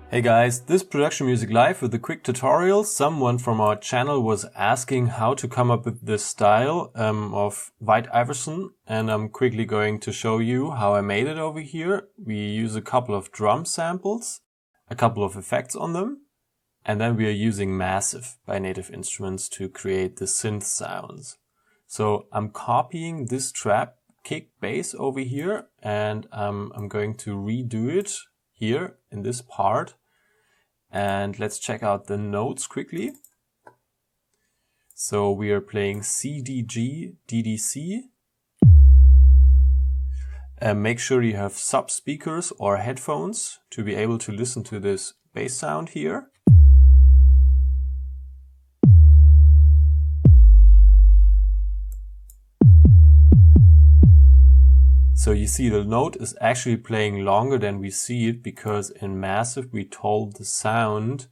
Hey guys, this Production Music Live with a quick tutorial. Someone from our channel was asking how to come up with this style of white Iverson, and I'm quickly going to show you how I made it over here. We use a couple of drum samples, a couple of effects on them, and then we are using Massive by Native Instruments to create the synth sounds. So I'm copying this trap kick bass over here, and I'm going to redo it here in this part. And let's check out the notes quickly. So we are playing C, D, G, D, D, C. Make sure you have sub speakers or headphones to be able to listen to this bass sound here. So you see the note is actually playing longer than we see it, because in Massive we told the sound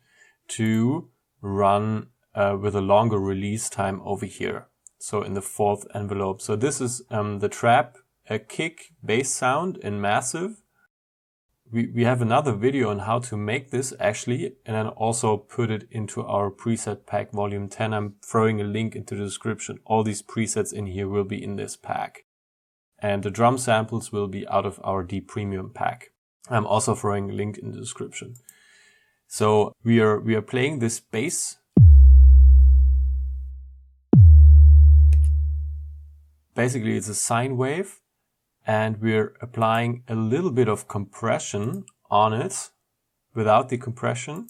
to run with a longer release time over here. So in the fourth envelope. So this is the trap kick bass sound in Massive. We have another video on how to make this actually, and then also put it into our preset pack volume 10. I'm throwing a link into the description. All these presets in here will be in this pack. And the drum samples will be out of our D Premium pack. I'm also throwing a link in the description. So we are playing this bass. Basically it's a sine wave, and we're applying a little bit of compression on it without the compression.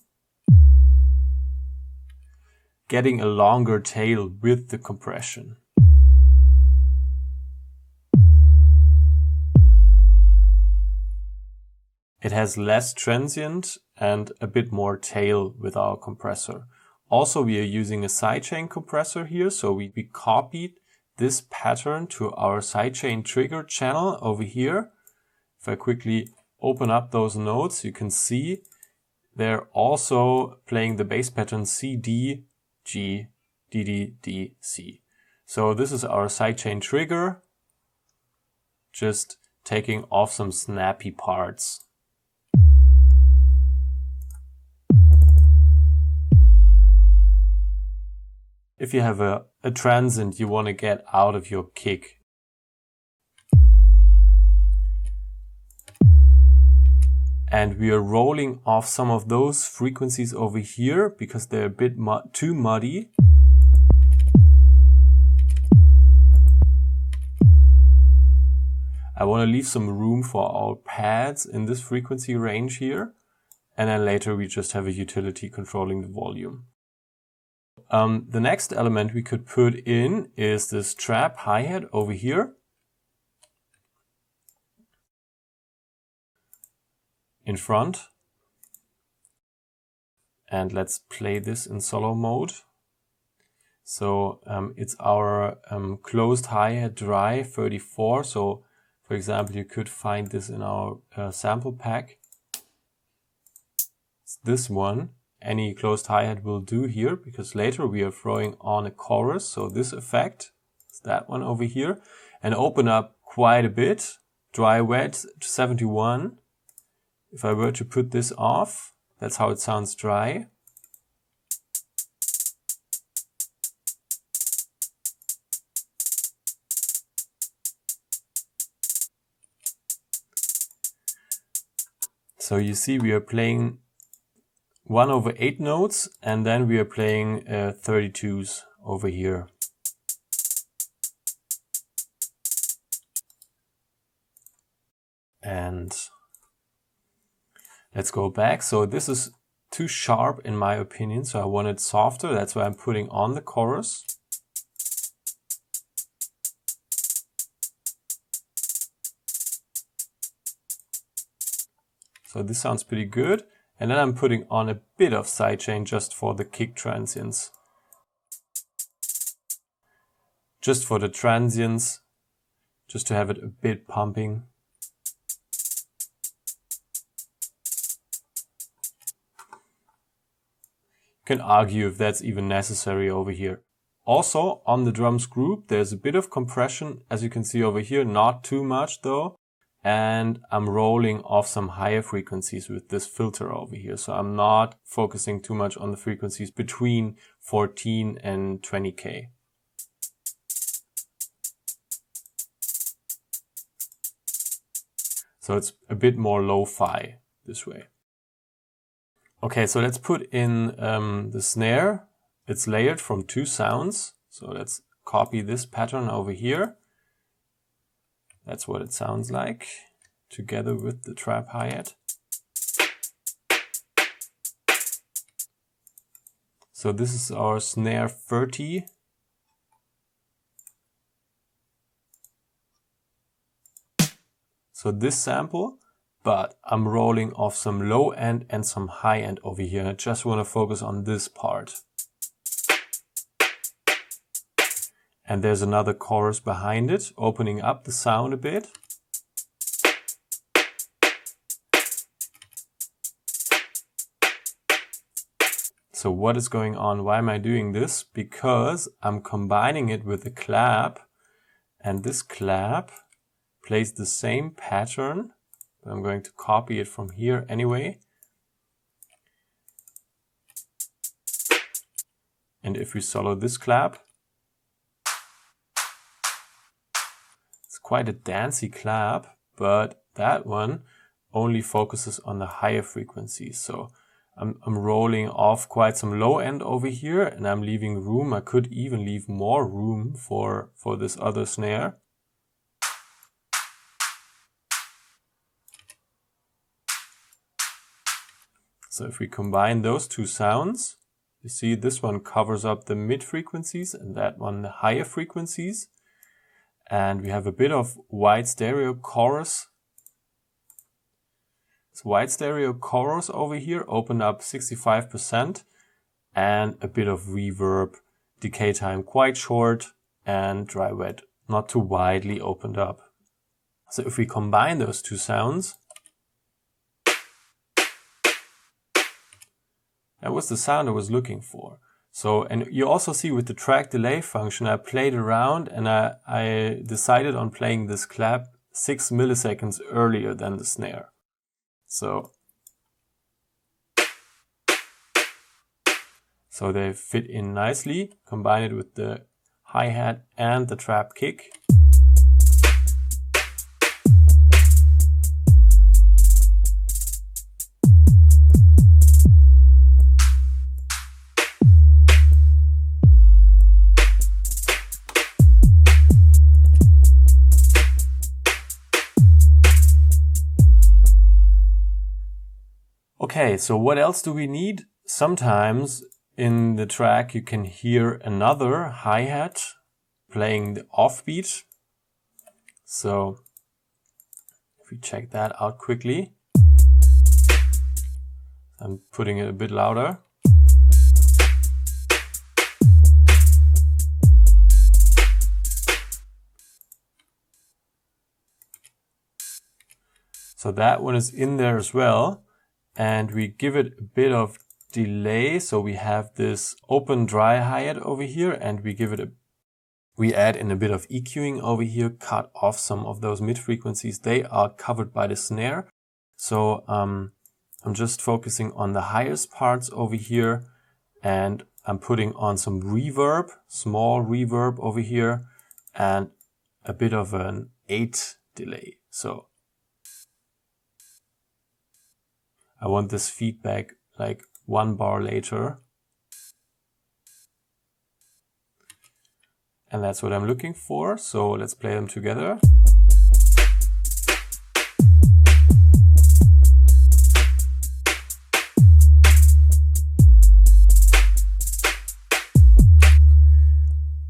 Getting a longer tail with the compression. It has less transient and a bit more tail with our compressor. Also, we are using a sidechain compressor here, so we copied this pattern to our sidechain trigger channel over here. If I quickly open up those notes, you can see they're also playing the bass pattern C, D, G, D, D, D, C. So this is our sidechain trigger, just taking off some snappy parts. If you have a transient you want to get out of your kick. And we are rolling off some of those frequencies over here because they're a bit too muddy. I want to leave some room for our pads in this frequency range here. And then later we just have a utility controlling the volume. The next element we could put in is this trap hi-hat over here. In front. And let's play this in solo mode. So it's our closed hi-hat dry 34. So for example, you could find this in our sample pack. It's this one. Any closed hi-hat will do here, because later we are throwing on a chorus. So this effect is that one over here, and open up quite a bit. Dry wet to 71. If I were to put this off, that's how it sounds dry. So you see we are playing 1/8 notes, and then we are playing 32s over here. And let's go back. So this is too sharp in my opinion, so I want it softer. That's why I'm putting on the chorus. So this sounds pretty good. And then I'm putting on a bit of sidechain just for the kick transients. Just for the transients, just to have it a bit pumping. You can argue if that's even necessary over here. Also, on the drums group, there's a bit of compression, as you can see over here, not too much though. and I'm rolling off some higher frequencies with this filter over here. So I'm not focusing too much on the frequencies between 14 and 20K. So it's a bit more lo-fi this way. Okay, so let's put in the snare. It's layered from 2 sounds. So let's copy this pattern over here. That's what it sounds like together with the trap hi-hat. So this is our snare 30. So this sample, but I'm rolling off some low end and some high end over here. I just want to focus on this part. And there's another chorus behind it, opening up the sound a bit. So what is going on? Why am I doing this? Because I'm combining it with a clap, and this clap plays the same pattern. But I'm going to copy it from here anyway. And if we solo this clap, it's quite a dancey clap, but that one only focuses on the higher frequencies. So I'm rolling off quite some low end over here, and I'm leaving room. I could even leave more room for this other snare. So if we combine those 2 sounds, you see this one covers up the mid frequencies and that one the higher frequencies. And we have a bit of wide stereo chorus. It's wide stereo chorus over here, open up 65%, and a bit of reverb, decay time quite short, and dry wet not too widely opened up. So if we combine those 2 sounds, that was the sound I was looking for. So, and you also see with the track delay function, I played around and I decided on playing this clap 6 milliseconds earlier than the snare. So they fit in nicely. Combine it with the hi-hat and the trap kick. Okay, so what else do we need? Sometimes in the track you can hear another hi-hat playing the offbeat. So if we check that out quickly, I'm putting it a bit louder. So that one is in there as well. And we give it a bit of delay. So we have this open dry hi-hat over here, and we add in a bit of EQing over here, cut off some of those mid frequencies. They are covered by the snare. So I'm just focusing on the highest parts over here, and I'm putting on some reverb, small reverb over here, and a bit of an 8 delay. So I want this feedback like 1 bar later. And that's what I'm looking for. So let's play them together.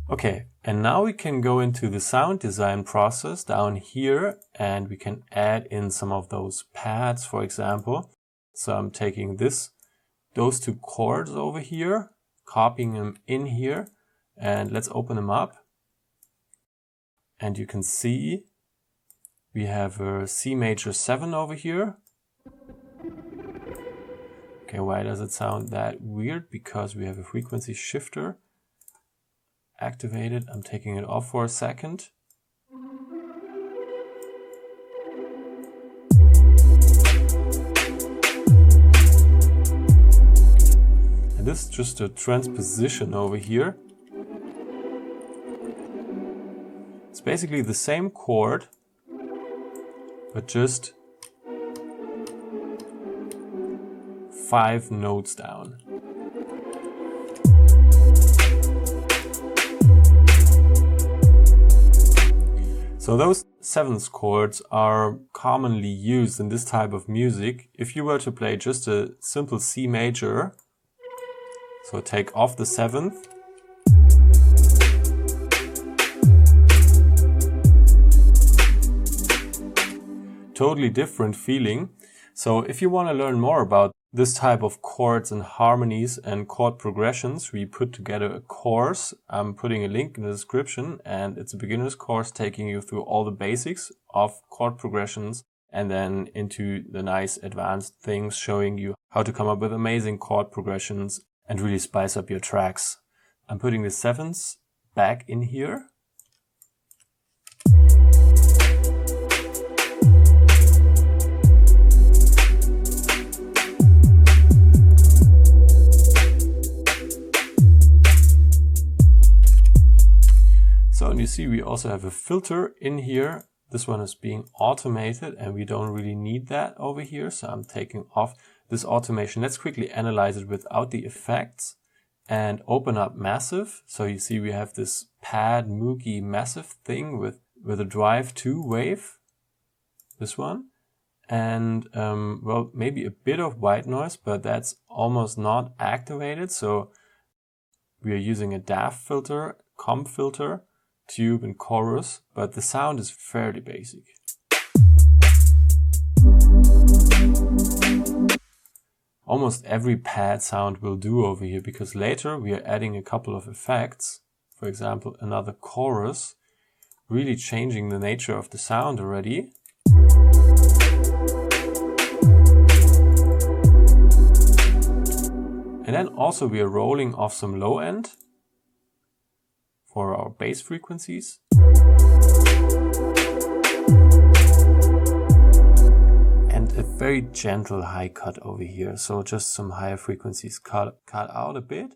Okay, and now we can go into the sound design process down here, and we can add in some of those pads, for example. So I'm taking those 2 chords over here, copying them in here, and let's open them up. And you can see we have a C major 7 over here. Okay, why does it sound that weird? Because we have a frequency shifter activated. I'm taking it off for a second. this, just a transposition over here. It's basically the same chord, but just 5 notes down. So those 7th chords are commonly used in this type of music. If you were to play just a simple C major, so take off the 7th, totally different feeling. So if you want to learn more about this type of chords and harmonies and chord progressions, we put together a course. I'm putting a link in the description, and it's a beginner's course taking you through all the basics of chord progressions and then into the nice advanced things, showing you how to come up with amazing chord progressions and really spice up your tracks. I'm putting the 7ths back in here. So, and you see we also have a filter in here. This one is being automated and we don't really need that over here. So I'm taking off this automation. Let's quickly analyze it without the effects and open up massive. So you see we have this pad Moogie massive thing with a drive 2 wave, this one. And well, maybe a bit of white noise, but that's almost not activated. So we are using a DAF filter, comp filter, tube and chorus, but the sound is fairly basic. Almost every pad sound will do over here, because later we are adding a couple of effects. For example, another chorus, really changing the nature of the sound already. And then also we are rolling off some low end for our bass frequencies. And a very gentle high cut over here. So just some higher frequencies cut out a bit.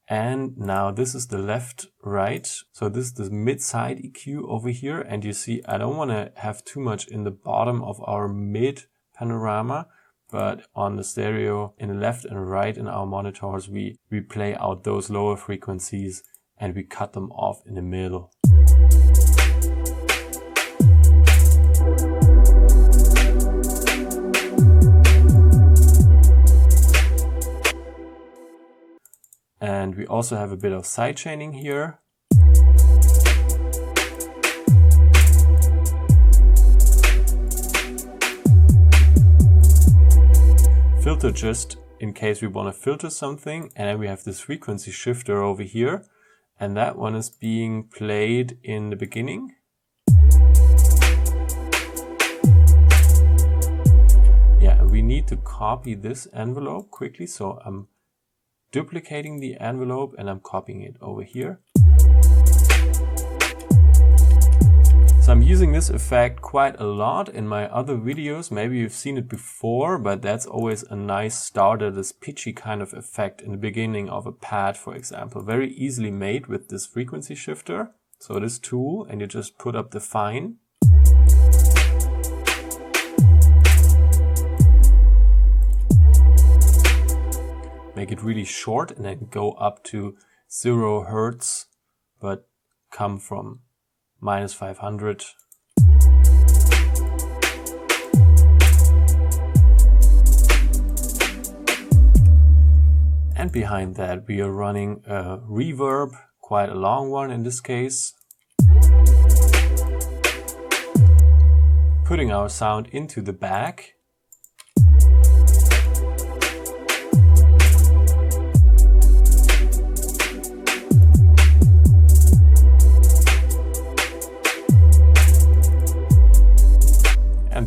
And now this is the left, right. So this is the mid-side EQ over here. And you see, I don't want to have too much in the bottom of our mid panorama, but on the stereo in the left and right in our monitors, we play out those lower frequencies and we cut them off in the middle. And we also have a bit of sidechaining here. Filter just in case we want to filter something, and then we have this frequency shifter over here. And that one is being played in the beginning. Yeah, we need to copy this envelope quickly. So I'm duplicating the envelope and I'm copying it over here. So I'm using this effect quite a lot in my other videos. Maybe you've seen it before, but that's always a nice starter, this pitchy kind of effect in the beginning of a pad, for example. Very easily made with this frequency shifter. So this tool, and you just put up the fine. Make it really short and then go up to 0 Hertz, but come from -500. And behind that we are running a reverb, quite a long one in this case. Putting our sound into the back.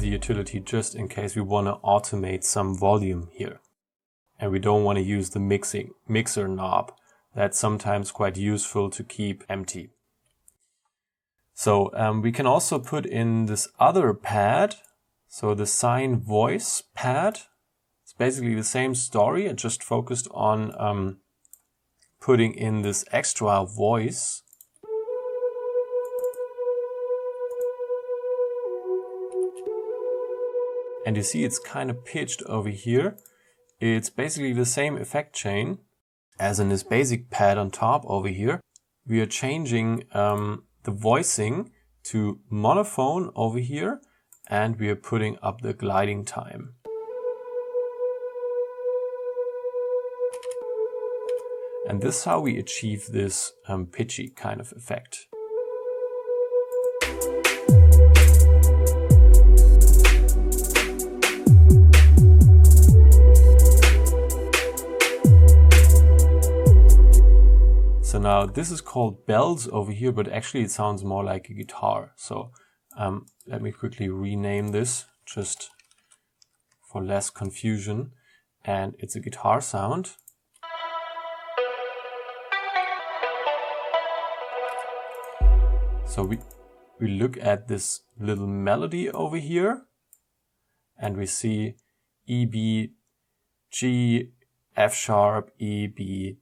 The utility just in case we want to automate some volume here and we don't want to use the mixer knob. That's sometimes quite useful to keep empty. So we can also put in this other pad, so the sine voice pad. It's basically the same story. I just focused on putting in this extra voice. And you see it's kind of pitched over here. It's basically the same effect chain as in this basic pad on top over here. We are changing the voicing to monophone over here, and we are putting up the gliding time. And this is how we achieve this pitchy kind of effect. So now this is called bells over here, but actually it sounds more like a guitar. So let me quickly rename this just for less confusion. And it's a guitar sound. So we look at this little melody over here and we see E, B, G, F sharp, E, B.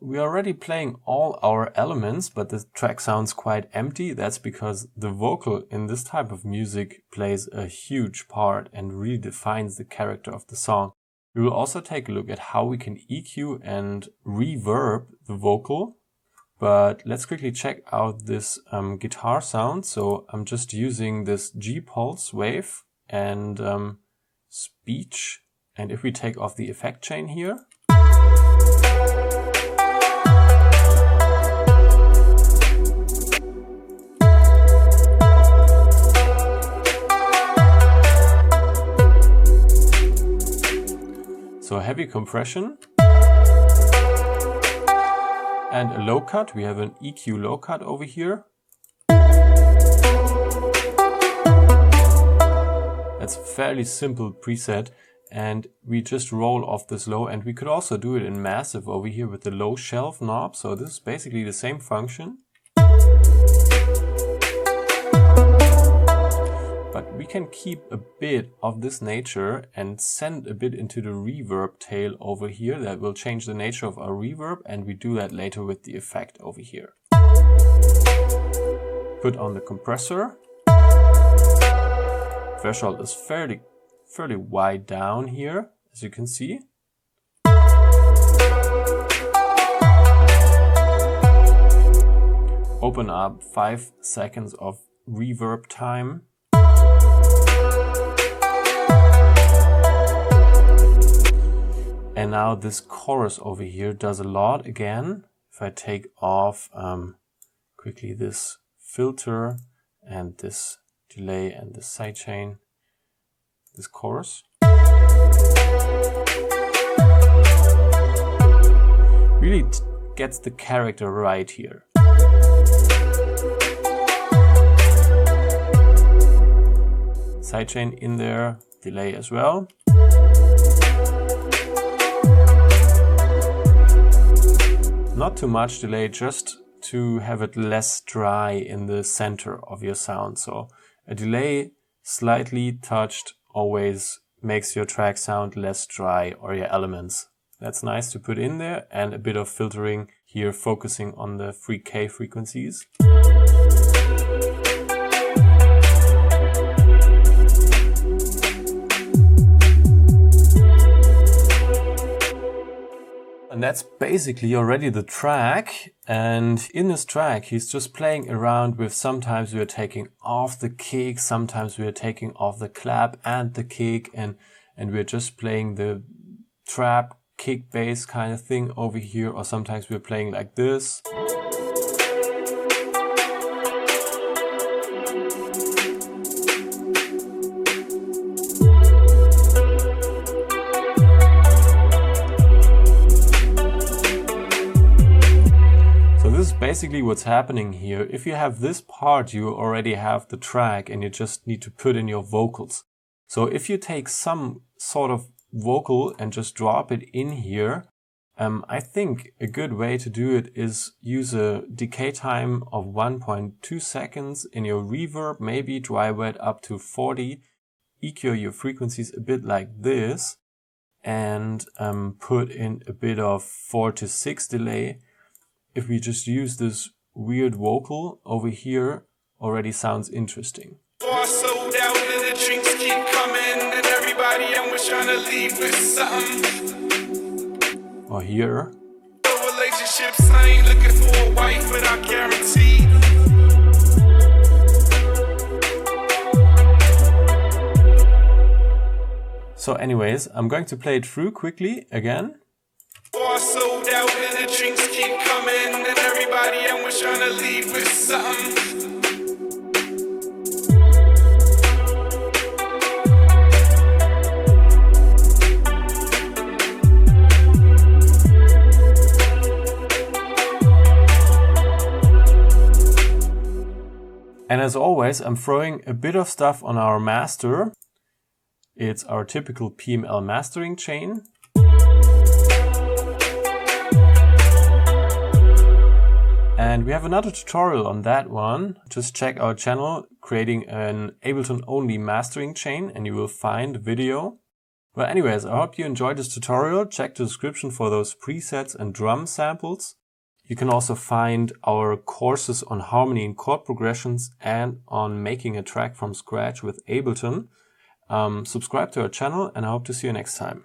We are already playing all our elements, but the track sounds quite empty. That's because the vocal in this type of music plays a huge part and really defines the character of the song. We will also take a look at how we can EQ and reverb the vocal. But let's quickly check out this guitar sound. So I'm just using this G pulse wave and speech. And if we take off the effect chain here, so heavy compression and a low cut. We have an EQ low cut over here. That's a fairly simple preset, and we just roll off this low, and we could also do it in massive over here with the low shelf knob. So this is basically the same function. But we can keep a bit of this nature and send a bit into the reverb tail over here. That will change the nature of our reverb, and we do that later with the effect over here. Put on the compressor. Threshold is fairly wide down here, as you can see. Open up 5 seconds of reverb time. And now this chorus over here does a lot again. If I take off quickly this filter and this delay and this sidechain, this chorus really gets the character right here. Sidechain in there, delay as well. Not too much delay, just to have it less dry in the center of your sound. So a delay slightly touched always makes your track sound less dry, or your elements. That's nice to put in there, and a bit of filtering here focusing on the 3K frequencies. And that's basically already the track. And in this track, he's just playing around with, sometimes we are taking off the kick, sometimes we are taking off the clap and the kick, and we're just playing the trap, kick, bass kind of thing over here, or sometimes we're playing like this. Basically what's happening here. If you have this part, you already have the track and you just need to put in your vocals. So if you take some sort of vocal and just drop it in here, I think a good way to do it is use a decay time of 1.2 seconds in your reverb, maybe drive it up to 40, EQ your frequencies a bit like this, and put in a bit of 4 to 6 delay. If we just use this weird vocal over here, already sounds interesting. Sold out and the drinks keep coming, and everybody was trying to leave with something. Or here. Relationships, I ain't looking for a wife, but I guarantee. So anyways, I'm going to play it through quickly again. Sold out and the drinks keep coming, and everybody was trying to leave with something. And as always, I'm throwing a bit of stuff on our master. It's our typical PML mastering chain. And we have another tutorial on that one. Just check our channel, creating an Ableton only mastering chain, and you will find the video. Well, anyways, I hope you enjoyed this tutorial. Check the description for those presets and drum samples. You can also find our courses on harmony and chord progressions and on making a track from scratch with Ableton. Subscribe to our channel, and I hope to see you next time.